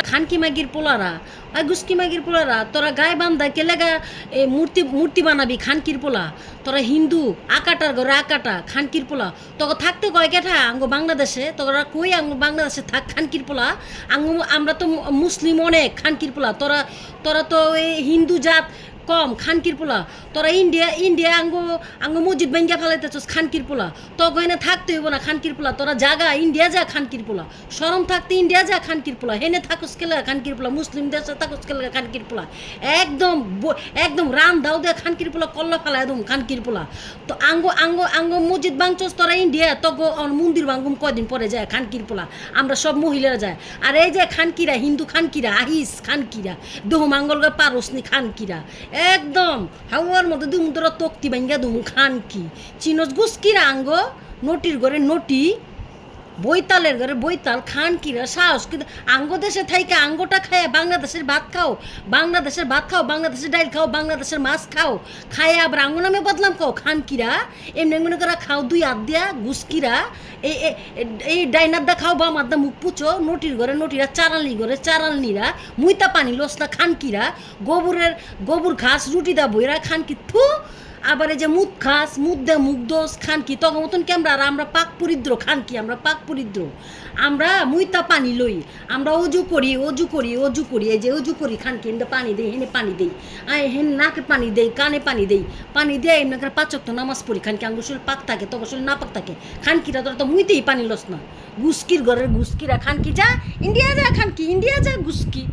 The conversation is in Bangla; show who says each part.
Speaker 1: খানকি মাগির পোলারা, ওই গুস্কি মাগির পোলারা, তোরা গায়ে বান্ধা কে লেগা এই মূর্তি মূর্তি বানাবি খানকির পোলা, তোরা হিন্দু আকাটার ঘরে আকাটা খানকির পোলা, তোকে থাকতে কয় কেঠা আঙ্গ বাংলাদেশে, তোরা কই আঙ্গ বাংলাদেশে থাক খানকির পোলা, আঙ্গ আমরা তো মুসলিম অনেক খানকির পোলা, তোরা তোরা তো এই হিন্দু জাত কম খানকির পোলা, তোরা ইন্ডিয়া ইন্ডিয়া আঙ্গ মসজিদ ভেঙ্গা ফেলাইতেছস খানকির পোলা, তো হেনে থাকতে হইব না খানকির পোলা, তোরা জাগা ইন্ডিয়া যা খানকির পোলা, শরম থাকতে ইন্ডিয়া যা খানকির পোলা, হেনে থাকস কেলে খানকির পোলা, মুসলিম দেশে থাকস কেলে খানকির পোলা, একদম একদম রান দাও দে খানকির পোলা কল্লা ফেলা একদম খানকির পোলা। তো আঙ্গ মসজিদ ভাঙছস তোরা ইন্ডিয়া, তো মন্দির ভাঙ্গুম কয়দিন পরে যায় খানকির পোলা, আমরা সব মহিলারা যায়। আর এই যে খানকিরা হিন্দু খানকিরা আহিস খানকিরা দেহ মাঙ্গলকে পারসনি খানকিরা একদম হাওয়ার মধ্যে দুম তোরা তক্তি ভাঙ্গা দুম খানকি চিনস গুসকিরা আঙ্গ নটির ঘরে নটি বৈতালের ঘরে বৈতাল খানকিরা সাহস কিন্তু আঙ্গ দেশে থাইকে আঙ্গটা খায় বাংলাদেশের ভাত খাও, বাংলাদেশের ভাত খাও, বাংলাদেশের ডাইল খাও, বাংলাদেশের মাছ খাও, খায় আবার আঙ্গ নামে বদলাম খাও খানকিরা এমনি এমনি করে খাও দুই হাত দিয়া গুসকিরা এই এই ডাইনারদা খাও বা মাদ্দা মুখ পুচো নটির ঘরে নটিরা চারালি ঘরে চারালনিরা মুইতা পানি লসলা খানকিরা গোবর ঘাস রুটি দা বইরা খানকি থু আবার এই যে মুদ খাস মুদ দে মুখ দোষ খানকি তখন মতন কি আমরা পাক পরিদ্র খানকি আমরা পাক পরিদ্র আমরা মুইতা পানি লই আমরা অজু করি এই যে অজু করি খানকি এনে পানি দেই হেনে পানি দেই হেন নাকে পানি দেই কানে পানি দিয়ে এমনি করে পাচক তো নামাজ পড়ি খানকি আঙ্গুর শরীর পাক থাকে তখন শরীর না পাক থাকে খানকিরা তোরা তো মুইতেই পানি লস না গুসকির ঘরের গুসকিরা খানকি যা ইন্ডিয়া যা খানকি ইন্ডিয়া যা গুসকি